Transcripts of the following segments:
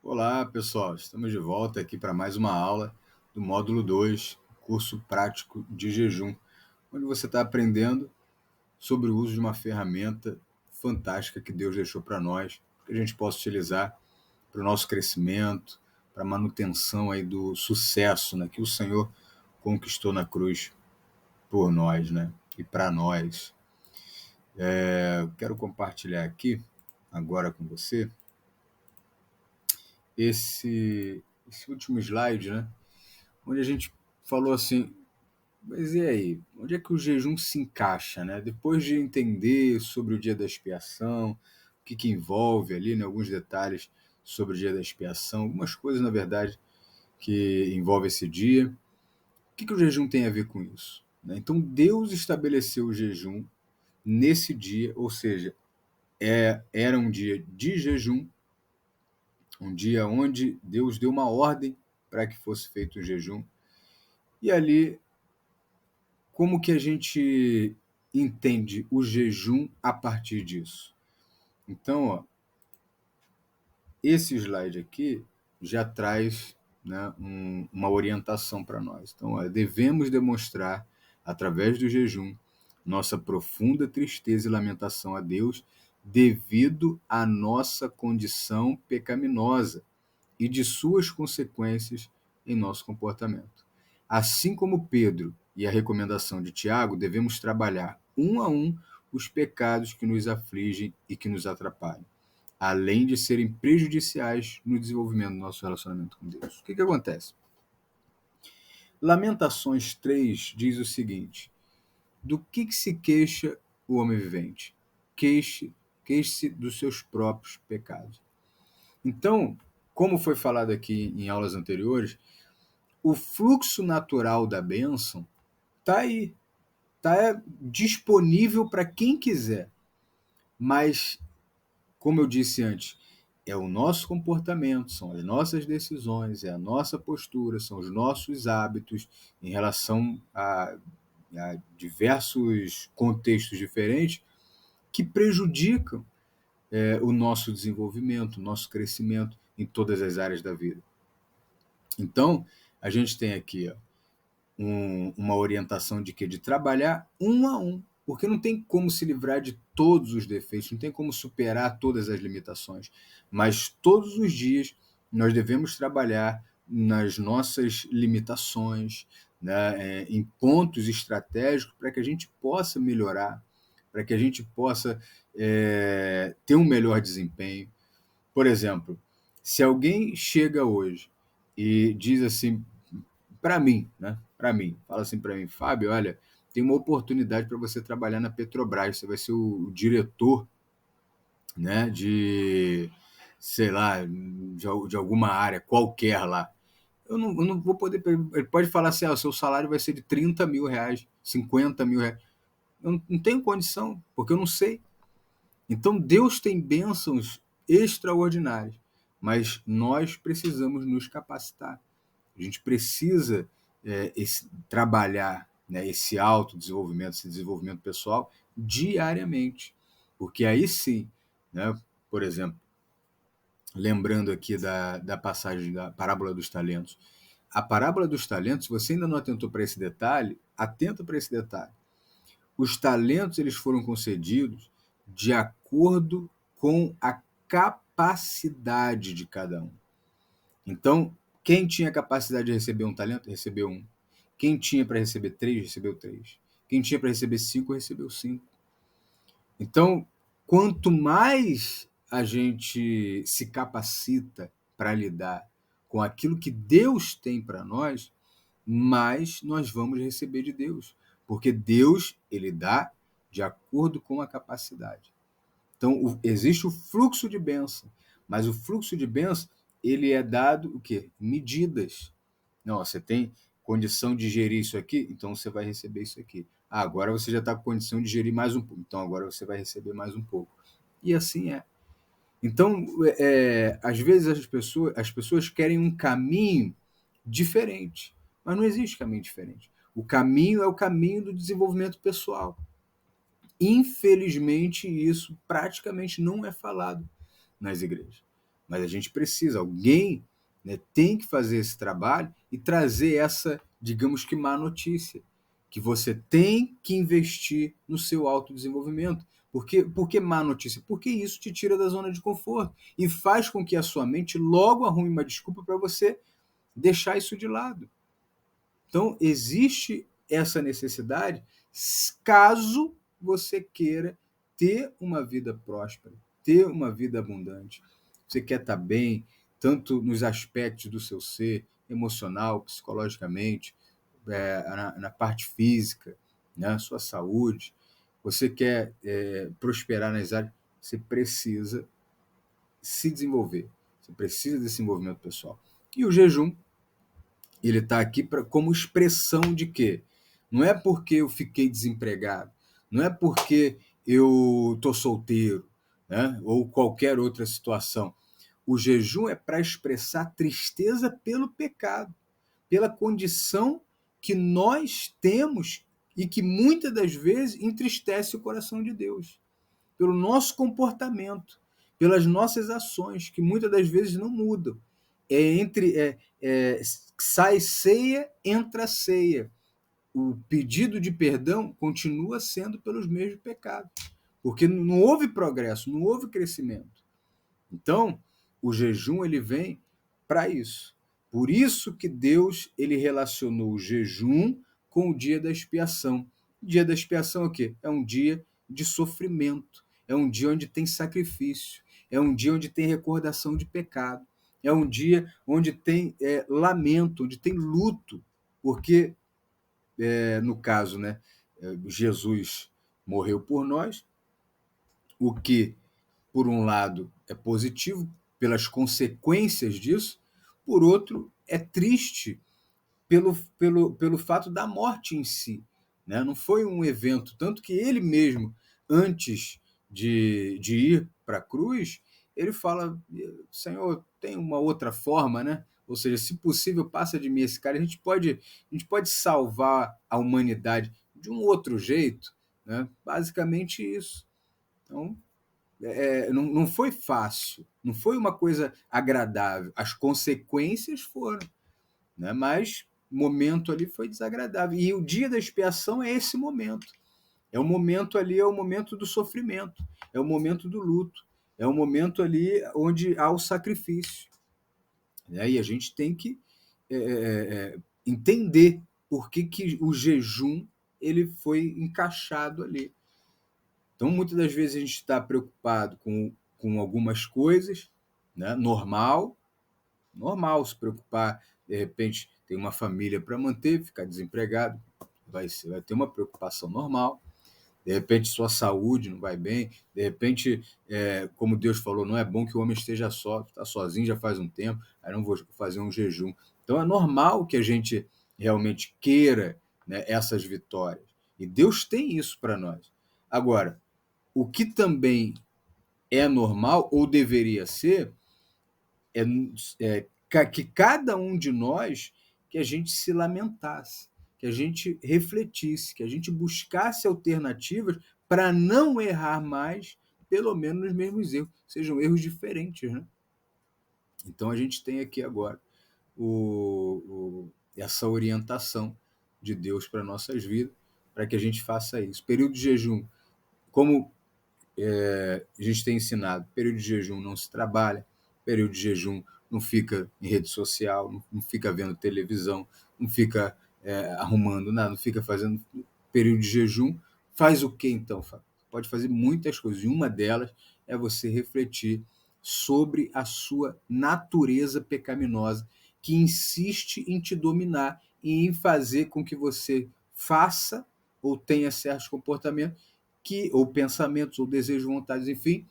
Olá, pessoal. Estamos de volta aqui para mais uma aula do módulo 2, curso prático de jejum, onde você está aprendendo sobre o uso de uma ferramenta fantástica que Deus deixou para nós, que a gente possa utilizar para o nosso crescimento, para a manutenção aí do sucesso, né, que o Senhor conquistou na cruz por nós, né, e para nós. Eu quero compartilhar aqui agora com você esse último slide, né? Onde a gente falou assim, mas e aí? Onde é que o jejum se encaixa, né? Depois de entender sobre o dia da expiação, o que envolve ali, né? Alguns detalhes sobre o dia da expiação, algumas coisas, na verdade, que envolve esse dia. O que o jejum tem a ver com isso? Né? Então, Deus estabeleceu o jejum nesse dia, ou seja, era um dia de jejum, um dia onde Deus deu uma ordem para que fosse feito o jejum. E ali, como que a gente entende o jejum a partir disso? Então, ó, esse slide aqui já traz, né, uma orientação para nós. Então, ó, devemos demonstrar, através do jejum, nossa profunda tristeza e lamentação a Deus devido à nossa condição pecaminosa e de suas consequências em nosso comportamento. Assim como Pedro e a recomendação de Tiago, devemos trabalhar um a um os pecados que nos afligem e que nos atrapalham, além de serem prejudiciais no desenvolvimento do nosso relacionamento com Deus. O que acontece? Lamentações 3 diz o seguinte: do que se queixa o homem vivente? Queixe-se dos seus próprios pecados. Então, como foi falado aqui em aulas anteriores, o fluxo natural da bênção está aí, está disponível para quem quiser. Mas, como eu disse antes, é o nosso comportamento, são as nossas decisões, é a nossa postura, são os nossos hábitos em relação a diversos contextos diferentes que prejudicam o nosso desenvolvimento, o nosso crescimento em todas as áreas da vida. Então, a gente tem aqui uma orientação de quê? De trabalhar um a um, porque não tem como se livrar de todos os defeitos, não tem como superar todas as limitações, mas todos os dias nós devemos trabalhar nas nossas limitações, né, em pontos estratégicos para que a gente possa melhorar, para que a gente possa ter um melhor desempenho. Por exemplo, se alguém chega hoje e diz assim, para mim, né? Para mim, fala assim para mim, Fábio, olha, tem uma oportunidade para você trabalhar na Petrobras, você vai ser o diretor, né, de, sei lá, de alguma área qualquer lá. Eu não vou poder. Ele pode falar assim: o seu salário vai ser de 30 mil reais, 50 mil reais. Eu não tenho condição, porque eu não sei. Então, Deus tem bênçãos extraordinárias, mas nós precisamos nos capacitar. A gente precisa trabalhar, né, esse autodesenvolvimento, esse desenvolvimento pessoal diariamente. Porque aí sim, né, por exemplo, lembrando aqui da passagem da parábola dos talentos. A parábola dos talentos, se você ainda não atentou para esse detalhe, atenta para esse detalhe. Os talentos eles foram concedidos de acordo com a capacidade de cada um. Então, quem tinha capacidade de receber um talento, recebeu um. Quem tinha para receber 3, recebeu 3. Quem tinha para receber 5, recebeu 5. Então, quanto mais a gente se capacita para lidar com aquilo que Deus tem para nós, mais nós vamos receber de Deus. Porque Deus, ele dá de acordo com a capacidade. Então, existe o fluxo de bênção, mas o fluxo de bênção, ele é dado o quê? Medidas. Não, você tem condição de gerir isso aqui, então você vai receber isso aqui. Agora você já está com condição de gerir mais um pouco, então agora você vai receber mais um pouco. E assim é. Então, às vezes as pessoas querem um caminho diferente, mas não existe caminho diferente. O caminho é o caminho do desenvolvimento pessoal. Infelizmente, isso praticamente não é falado nas igrejas. mas a gente precisa, alguém, né, tem que fazer esse trabalho e trazer essa, digamos que, má notícia, que você tem que investir no seu autodesenvolvimento. Por que má notícia? Porque isso te tira da zona de conforto e faz com que a sua mente logo arrume uma desculpa para você deixar isso de lado. Então, existe essa necessidade caso você queira ter uma vida próspera, ter uma vida abundante. Você quer estar bem, tanto nos aspectos do seu ser, emocional, psicologicamente, na parte física, né, sua saúde. Você quer prosperar nas áreas, você precisa se desenvolver. Você precisa desse desenvolvimento pessoal. E o jejum, ele está aqui como expressão de quê? Não é porque eu fiquei desempregado, não é porque eu estou solteiro, né? Ou qualquer outra situação. O jejum é para expressar tristeza pelo pecado, pela condição que nós temos e que muitas das vezes entristece o coração de Deus, pelo nosso comportamento, pelas nossas ações, que muitas das vezes não mudam. Sai ceia, entra ceia. O pedido de perdão continua sendo pelos mesmos pecados, porque não houve progresso, não houve crescimento. Então, o jejum ele vem para isso. Por isso que Deus ele relacionou o jejum com o dia da expiação. O dia da expiação é o quê? É um dia de sofrimento, é um dia onde tem sacrifício, é um dia onde tem recordação de pecado, é um dia onde tem lamento, onde tem luto, porque, no caso, né, Jesus morreu por nós, o que por um lado, é positivo pelas consequências disso, por outro, é triste pelo fato da morte em si. Né? Não foi um evento, tanto que ele mesmo, antes de ir para a cruz, ele fala, Senhor, tem uma outra forma, né? Ou seja, se possível, passa de mim esse cara, a gente pode salvar a humanidade de um outro jeito, né? Basicamente isso. Então, não foi fácil, não foi uma coisa agradável. As consequências foram, né? Mas o momento ali foi desagradável. E o dia da expiação é esse momento. É o momento ali, é o momento do sofrimento, é o momento do luto, é o momento ali onde há o sacrifício. Né? E a gente tem que entender por que o jejum ele foi encaixado ali. Então, muitas das vezes a gente está preocupado com algumas coisas, né? Normal se preocupar, de repente tem uma família para manter, ficar desempregado, vai ter uma preocupação normal. De repente sua saúde não vai bem, de repente, como Deus falou, não é bom que o homem esteja só, está sozinho já faz um tempo, aí não vou fazer um jejum. Então é normal que a gente realmente queira, né, essas vitórias. E Deus tem isso para nós. Agora, o que também é normal, ou deveria ser, que cada um de nós, que a gente se lamentasse, que a gente refletisse, que a gente buscasse alternativas para não errar mais, pelo menos nos mesmos erros, sejam erros diferentes. Né? Então a gente tem aqui agora essa orientação de Deus para nossas vidas, para que a gente faça isso. Período de jejum, como a gente tem ensinado, período de jejum não se trabalha, período de jejum não fica em rede social, não fica vendo televisão, não fica arrumando nada, não fica fazendo. Período de jejum faz o que então, Fábio? Pode fazer muitas coisas, e uma delas é você refletir sobre a sua natureza pecaminosa, que insiste em te dominar e em fazer com que você faça ou tenha certos comportamentos ou pensamentos, ou desejos, vontades, enfim,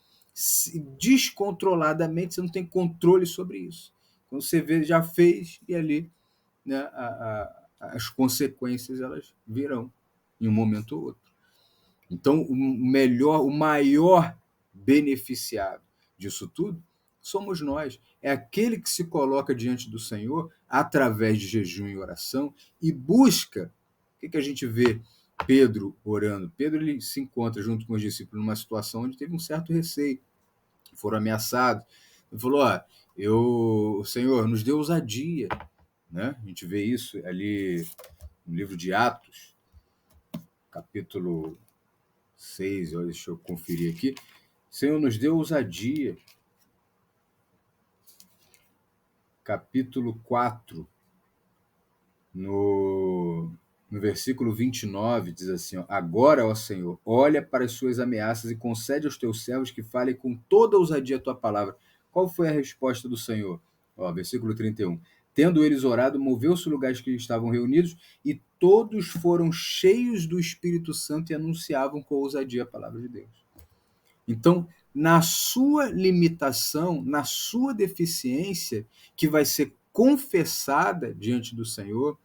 descontroladamente, você não tem controle sobre isso. Quando você vê, já fez, e ali, né, as consequências elas virão em um momento ou outro. Então, o maior beneficiado disso tudo somos nós. É aquele que se coloca diante do Senhor através de jejum e oração e busca. O que a gente vê Pedro orando? Pedro ele se encontra junto com os discípulos numa situação onde teve um certo receio, foram ameaçados, Ele falou, o Senhor nos deu ousadia, né? A gente vê isso ali no livro de Atos, capítulo 6, deixa eu conferir aqui. O Senhor nos deu ousadia. Capítulo 4, no versículo 29, diz assim, agora, ó Senhor, olha para as suas ameaças e concede aos teus servos que falem com toda ousadia a tua palavra. Qual foi a resposta do Senhor? Versículo 31. Tendo eles orado, moveu-se o lugar que estavam reunidos e todos foram cheios do Espírito Santo e anunciavam com ousadia a palavra de Deus. Então, na sua limitação, na sua deficiência, que vai ser confessada diante do Senhor,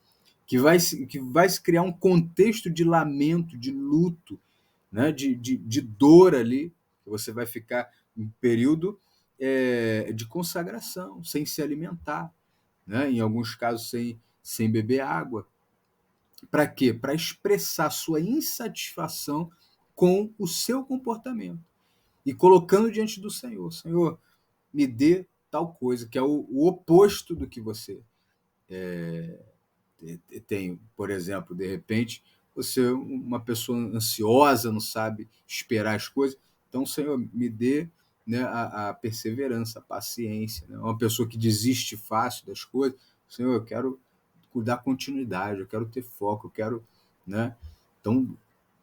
que vai se criar um contexto de lamento, de luto, né? de dor ali, que você vai ficar um período de consagração, sem se alimentar, né? Em alguns casos sem beber água. Para quê? Para expressar sua insatisfação com o seu comportamento e colocando diante do Senhor. Senhor, me dê tal coisa, que é o oposto do que você tem. Por exemplo, de repente, você é uma pessoa ansiosa, não sabe esperar as coisas. Então, Senhor, me dê, né, a perseverança, a paciência. Né? Uma pessoa que desiste fácil das coisas. Senhor, eu quero dar continuidade, eu quero ter foco, eu quero... Né? Então,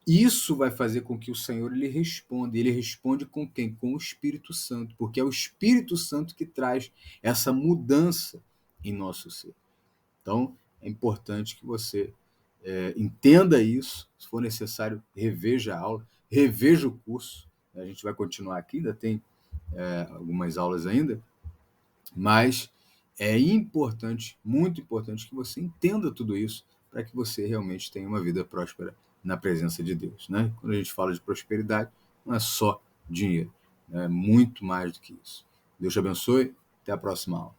isso vai fazer com que o Senhor ele responda. E ele responde com quem? Com o Espírito Santo, porque é o Espírito Santo que traz essa mudança em nosso ser. Então, é importante que você entenda isso. Se for necessário, reveja a aula, reveja o curso. A gente vai continuar aqui, ainda tem algumas aulas ainda, mas é importante, muito importante, que você entenda tudo isso para que você realmente tenha uma vida próspera na presença de Deus. Né? Quando a gente fala de prosperidade, não é só dinheiro, é muito mais do que isso. Deus te abençoe, até a próxima aula.